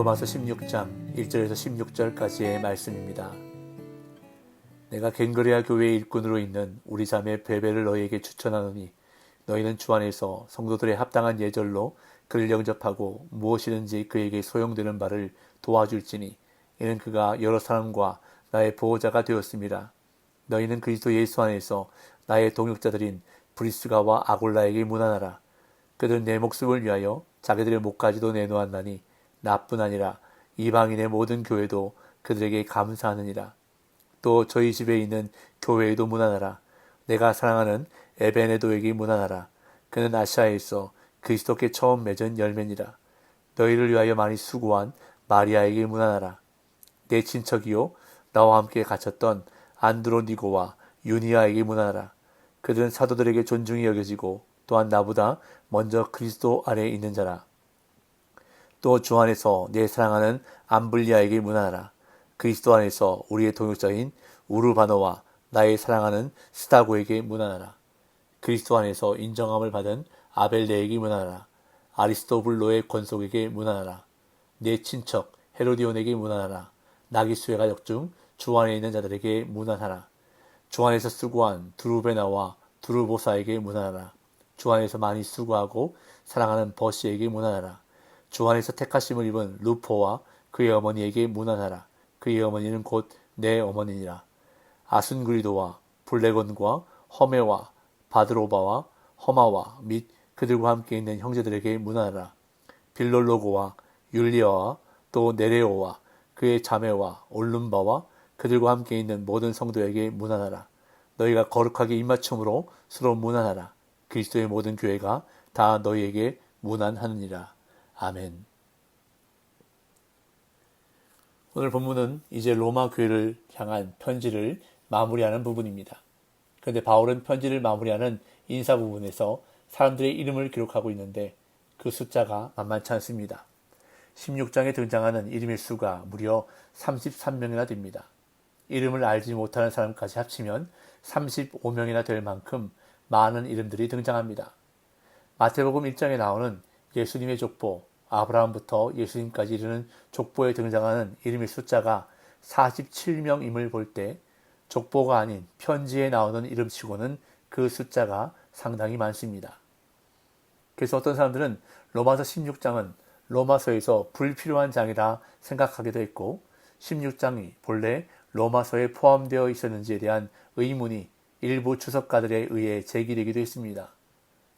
로마서 16장 1절에서 16절까지의 말씀입니다. 내가 갱그레아 교회의 일꾼으로 있는 우리 자매 베베를 너희에게 추천하노니 너희는 주 안에서 성도들의 합당한 예절로 그를 영접하고 무엇이든지 그에게 소용되는 바를 도와줄지니 이는 그가 여러 사람과 나의 보호자가 되었습니다. 너희는 그리스도 예수 안에서 나의 동역자들인 브리스가와 아골라에게 문안하라. 그들은 내 목숨을 위하여 자기들의 목까지도 내놓았나니 나뿐 아니라 이방인의 모든 교회도 그들에게 감사하느니라. 또 저희 집에 있는 교회에도 문안하라. 내가 사랑하는 에베네도에게 문안하라. 그는 아시아에서 그리스도께 처음 맺은 열매니라. 너희를 위하여 많이 수고한 마리아에게 문안하라. 내 친척이요 나와 함께 갇혔던 안드로니고와 유니아에게 문안하라. 그들은 사도들에게 존중이 여겨지고 또한 나보다 먼저 그리스도 안에 있는 자라. 또 주 안에서 내 사랑하는 암블리아에게 문안하라. 그리스도 안에서 우리의 동역자인 우르바노와 나의 사랑하는 스타고에게 문안하라. 그리스도 안에서 인정함을 받은 아벨레에게 문안하라. 아리스토블로의 권속에게 문안하라. 내 친척 헤로디온에게 문안하라. 나기수의 가족 중 주 안에 있는 자들에게 문안하라. 주 안에서 수고한 두루베나와 두루보사에게 문안하라. 주 안에서 많이 수고하고 사랑하는 버시에게 문안하라. 주 안에서 택하심을 입은 루포와 그의 어머니에게 문안하라. 그의 어머니는 곧 내 어머니니라. 아순그리도와 블레곤과 허메와 바드로바와 허마와 및 그들과 함께 있는 형제들에게 문안하라. 빌롤로고와 율리아와 또 네레오와 그의 자매와 올룸바와 그들과 함께 있는 모든 성도에게 문안하라. 너희가 거룩하게 입맞춤으로 서로 문안하라. 그리스도의 모든 교회가 다 너희에게 문안하느니라. 아멘. 오늘 본문은 이제 로마 교회를 향한 편지를 마무리하는 부분입니다. 그런데 바울은 편지를 마무리하는 인사 부분에서 사람들의 이름을 기록하고 있는데 그 숫자가 만만치 않습니다. 16장에 등장하는 이름의 수가 무려 33명이나 됩니다. 이름을 알지 못하는 사람까지 합치면 35명이나 될 만큼 많은 이름들이 등장합니다. 마태복음 1장에 나오는 예수님의 족보, 아브라함부터 예수님까지 이르는 족보에 등장하는 이름의 숫자가 47명임을 볼 때 족보가 아닌 편지에 나오는 이름치고는 그 숫자가 상당히 많습니다. 그래서 어떤 사람들은 로마서 16장은 로마서에서 불필요한 장이라 생각하기도 했고 16장이 본래 로마서에 포함되어 있었는지에 대한 의문이 일부 주석가들에 의해 제기되기도 했습니다.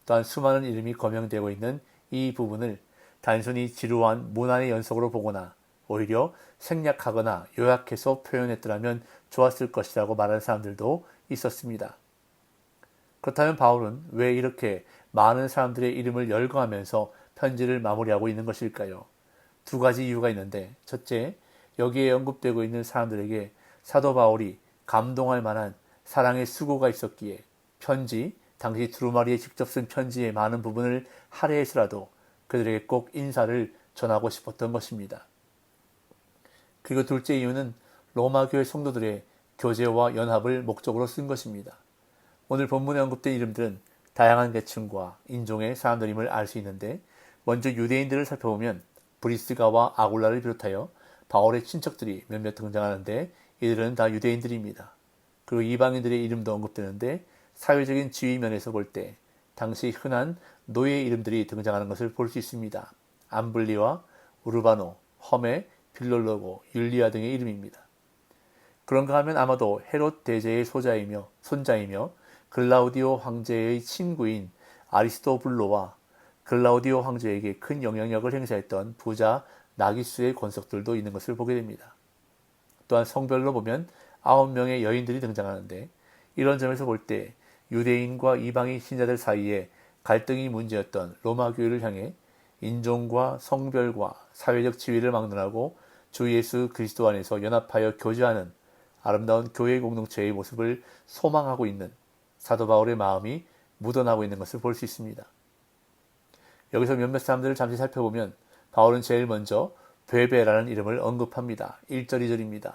또한 수많은 이름이 거명되고 있는 이 부분을 단순히 지루한 문안의 연속으로 보거나 오히려 생략하거나 요약해서 표현했더라면 좋았을 것이라고 말하는 사람들도 있었습니다. 그렇다면 바울은 왜 이렇게 많은 사람들의 이름을 열거하면서 편지를 마무리하고 있는 것일까요? 두 가지 이유가 있는데, 첫째, 여기에 언급되고 있는 사람들에게 사도 바울이 감동할 만한 사랑의 수고가 있었기에 편지, 당시 두루마리에 직접 쓴 편지의 많은 부분을 할애해서라도 그들에게 꼭 인사를 전하고 싶었던 것입니다. 그리고 둘째 이유는 로마 교회 성도들의 교제와 연합을 목적으로 쓴 것입니다. 오늘 본문에 언급된 이름들은 다양한 계층과 인종의 사람들임을 알 수 있는데 먼저 유대인들을 살펴보면 브리스가와 아굴라를 비롯하여 바울의 친척들이 몇몇 등장하는데 이들은 다 유대인들입니다. 그리고 이방인들의 이름도 언급되는데 사회적인 지위 면에서 볼 때 당시 흔한 노예 이름들이 등장하는 것을 볼 수 있습니다. 암블리와 우르바노, 험에, 빌롤로고, 율리아 등의 이름입니다. 그런가 하면 아마도 헤롯 대제의 손자이며 글라우디오 황제의 친구인 아리스토블로와 글라우디오 황제에게 큰 영향력을 행사했던 부자 나기수의 권속들도 있는 것을 보게 됩니다. 또한 성별로 보면 9명의 여인들이 등장하는데 이런 점에서 볼 때 유대인과 이방인 신자들 사이에 갈등이 문제였던 로마 교회를 향해 인종과 성별과 사회적 지위를 막론하고 주 예수 그리스도 안에서 연합하여 교제하는 아름다운 교회 공동체의 모습을 소망하고 있는 사도 바울의 마음이 묻어나고 있는 것을 볼 수 있습니다. 여기서 몇몇 사람들을 잠시 살펴보면 바울은 제일 먼저 베베라는 이름을 언급합니다. 1절 2절입니다.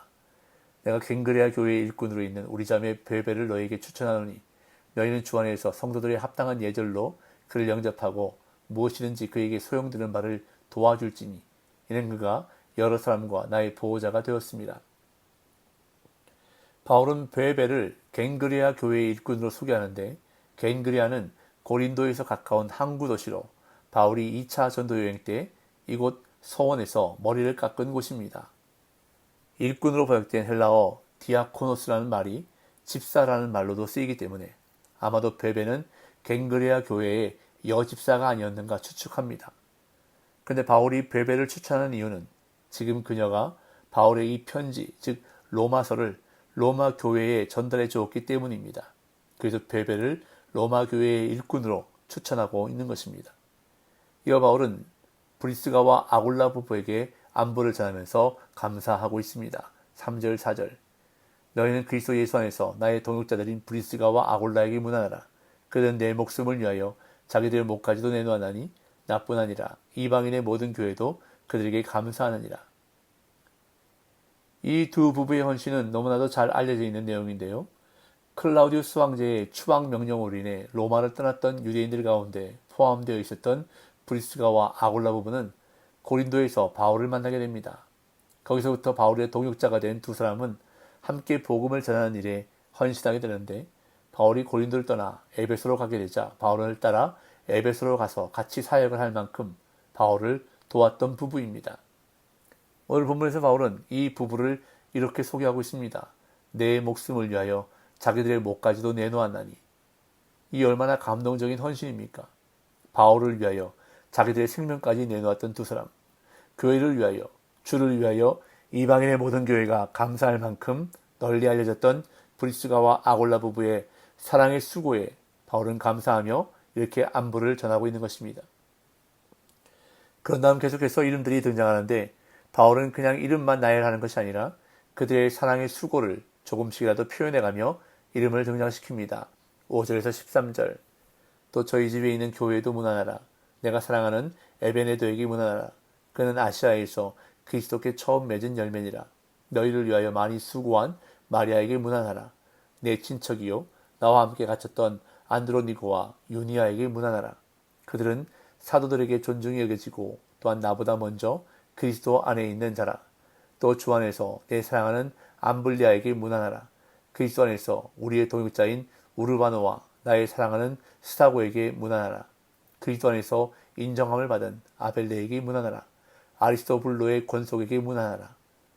내가 갱그레아 교회의 일꾼으로 있는 우리 자매 베베를 너에게 추천하노니 너희는 주 안에서 성도들의 합당한 예절로 그를 영접하고 무엇이든지 그에게 소용되는 바를 도와줄지니 이는 그가 여러 사람과 나의 보호자가 되었습니다. 바울은 베베를 갱그레아 교회의 일꾼으로 소개하는데 갱그레아는 고린도에서 가까운 항구 도시로 바울이 2차 전도 여행 때 이곳 서원에서 머리를 깎은 곳입니다. 일꾼으로 번역된 헬라어 디아코노스라는 말이 집사라는 말로도 쓰이기 때문에 아마도 베베는 갱그레아 교회의 여집사가 아니었는가 추측합니다. 그런데 바울이 베베를 추천하는 이유는 지금 그녀가 바울의 이 편지, 즉 로마서를 로마 교회에 전달해 주었기 때문입니다. 그래서 베베를 로마 교회의 일꾼으로 추천하고 있는 것입니다. 이어 바울은 브리스가와 아굴라 부부에게 안부를 전하면서 감사하고 있습니다. 3절, 4절. 너희는 그리스도 예수 안에서 나의 동역자들인 브리스가와 아굴라에게 문안하라. 그들은 내 목숨을 위하여 자기들 목까지도 내놓았나니 나뿐 아니라 이방인의 모든 교회도 그들에게 감사하느니라. 이 두 부부의 헌신은 너무나도 잘 알려져 있는 내용인데요. 클라우디우스 황제의 추방 명령으로 인해 로마를 떠났던 유대인들 가운데 포함되어 있었던 브리스가와 아굴라 부부는 고린도에서 바울을 만나게 됩니다. 거기서부터 바울의 동역자가 된 두 사람은 함께 복음을 전하는 일에 헌신하게 되는데 바울이 고린도를 떠나 에베소로 가게 되자 바울을 따라 에베소로 가서 같이 사역을 할 만큼 바울을 도왔던 부부입니다. 오늘 본문에서 바울은 이 부부를 이렇게 소개하고 있습니다. 내 목숨을 위하여 자기들의 목까지도 내놓았나니. 이 얼마나 감동적인 헌신입니까? 바울을 위하여 자기들의 생명까지 내놓았던 두 사람, 교회를 위하여, 주를 위하여 이방인의 모든 교회가 감사할 만큼 널리 알려졌던 브리스가와 아골라 부부의 사랑의 수고에 바울은 감사하며 이렇게 안부를 전하고 있는 것입니다. 그런 다음 계속해서 이름들이 등장하는데 바울은 그냥 이름만 나열하는 것이 아니라 그들의 사랑의 수고를 조금씩이라도 표현해가며 이름을 등장시킵니다. 5절에서 13절. 또 저희 집에 있는 교회도 문안하라. 내가 사랑하는 에베네도에게 문안하라. 그는 아시아에서 그리스도께 처음 맺은 열매니라. 너희를 위하여 많이 수고한 마리아에게 문안하라. 내 친척이요 나와 함께 갇혔던 안드로니고와 유니아에게 문안하라. 그들은 사도들에게 존중이 여겨지고 또한 나보다 먼저 그리스도 안에 있는 자라. 또 주 안에서 내 사랑하는 암블리아에게 문안하라. 그리스도 안에서 우리의 동역자인 우르바노와 나의 사랑하는 스타고에게 문안하라. 그리스도 안에서 인정함을 받은 아벨레에게 문안하라. 아리스토블로의 권속에게 문안하라.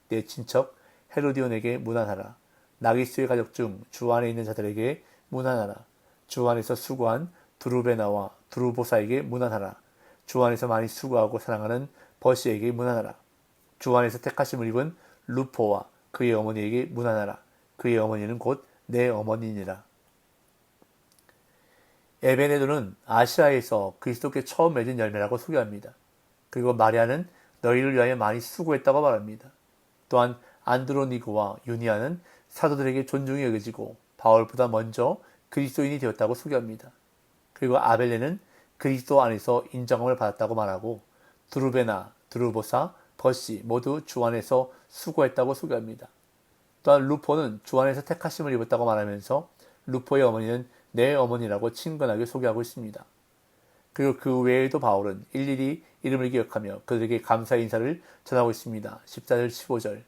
내 친척 헤로디온에게 문안하라. 나기스의 가족 중 주 안에 있는 자들에게 문안하라. 주 안에서 수고한 두루베나와 두루보사에게 문안하라. 주 안에서 많이 수고하고 사랑하는 버시에게 문안하라. 주 안에서 택하심을 입은 루포와 그의 어머니에게 문안하라. 그의 어머니는 곧 내 어머니니라. 에베네도는 아시아에서 그리스도께 처음 맺은 열매라고 소개합니다. 그리고 마리아는 너희를 위하여 많이 수고했다고 말합니다. 또한 안드로니고와 유니아는 사도들에게 존중이 여겨지고 바울보다 먼저 그리스도인이 되었다고 소개합니다. 그리고 아벨레는 그리스도 안에서 인정함을 받았다고 말하고 두루베나, 두루보사, 버시 모두 주 안에서 수고했다고 소개합니다. 또한 루포는 주 안에서 택하심을 입었다고 말하면서 루포의 어머니는 내 어머니라고 친근하게 소개하고 있습니다. 그리고 그 외에도 바울은 일일이 이름을 기억하며 그들에게 감사 인사를 전하고 있습니다. 14절 15절.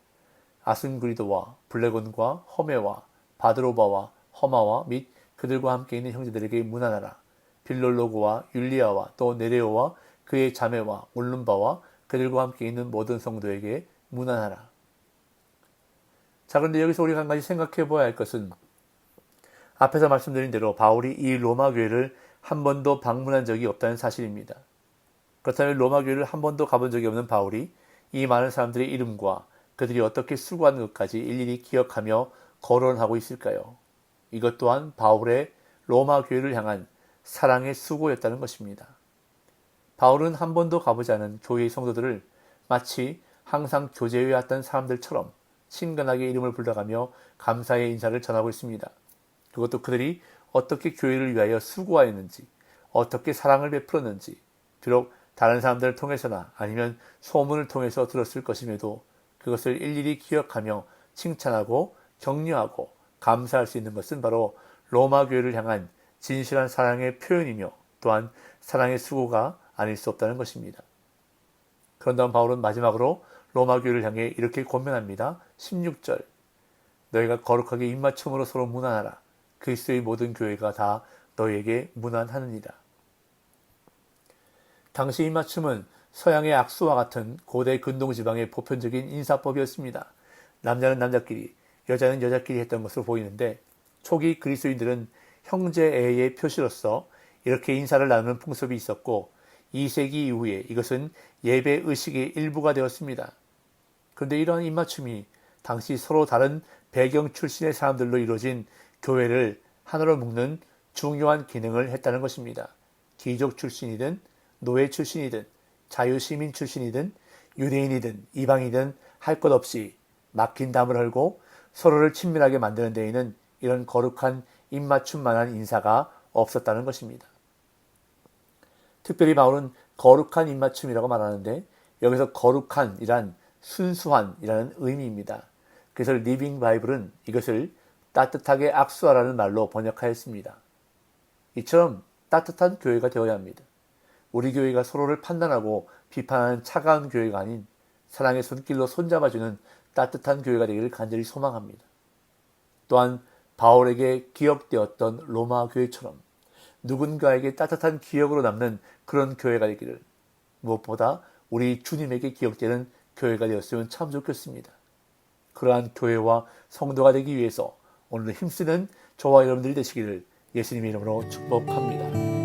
아순그리도와 블레곤과 허메와 바드로바와 허마와 및 그들과 함께 있는 형제들에게 문안하라. 빌롤로고와 율리아와 또 네레오와 그의 자매와 올룸바와 그들과 함께 있는 모든 성도에게 문안하라. 자, 그런데 여기서 우리가 한 가지 생각해 보아야 할 것은 앞에서 말씀드린 대로 바울이 이 로마 교회를 한 번도 방문한 적이 없다는 사실입니다. 그렇다면 로마 교회를 한 번도 가본 적이 없는 바울이 이 많은 사람들의 이름과 그들이 어떻게 수고하는 것까지 일일이 기억하며 거론하고 있을까요? 이것 또한 바울의 로마 교회를 향한 사랑의 수고였다는 것입니다. 바울은 한 번도 가보지 않은 교회의 성도들을 마치 항상 교제해 왔던 사람들처럼 친근하게 이름을 불러가며 감사의 인사를 전하고 있습니다. 그것도 그들이 어떻게 교회를 위하여 수고하였는지, 어떻게 사랑을 베풀었는지, 비록 다른 사람들을 통해서나 아니면 소문을 통해서 들었을 것임에도 그것을 일일이 기억하며 칭찬하고 격려하고 감사할 수 있는 것은 바로 로마 교회를 향한 진실한 사랑의 표현이며 또한 사랑의 수고가 아닐 수 없다는 것입니다. 그런 다음 바울은 마지막으로 로마 교회를 향해 이렇게 권면합니다. 16절. 너희가 거룩하게 입맞춤으로 서로 문안하라. 그리스도의 모든 교회가 다 너희에게 문안하느니라. 당시 입맞춤은 서양의 악수와 같은 고대 근동지방의 보편적인 인사법이었습니다. 남자는 남자끼리, 여자는 여자끼리 했던 것으로 보이는데 초기 그리스도인들은 형제애의 표시로서 이렇게 인사를 나누는 풍습이 있었고 2세기 이후에 이것은 예배 의식의 일부가 되었습니다. 그런데 이러한 입맞춤이 당시 서로 다른 배경 출신의 사람들로 이루어진 교회를 하나로 묶는 중요한 기능을 했다는 것입니다. 귀족 출신이든 노예 출신이든 자유시민 출신이든 유대인이든 이방이든 할 것 없이 막힌 담을 헐고 서로를 친밀하게 만드는 데에는 이런 거룩한 입맞춤만한 인사가 없었다는 것입니다. 특별히 바울은 거룩한 입맞춤이라고 말하는데 여기서 거룩한이란 순수한이라는 의미입니다. 그래서 리빙 바이블은 이것을 따뜻하게 악수하라는 말로 번역하였습니다. 이처럼 따뜻한 교회가 되어야 합니다. 우리 교회가 서로를 판단하고 비판하는 차가운 교회가 아닌 사랑의 손길로 손잡아주는 따뜻한 교회가 되기를 간절히 소망합니다. 또한 바울에게 기억되었던 로마 교회처럼 누군가에게 따뜻한 기억으로 남는 그런 교회가 되기를, 무엇보다 우리 주님에게 기억되는 교회가 되었으면 참 좋겠습니다. 그러한 교회와 성도가 되기 위해서 오늘 힘쓰는 저와 여러분들이 되시기를 예수님의 이름으로 축복합니다.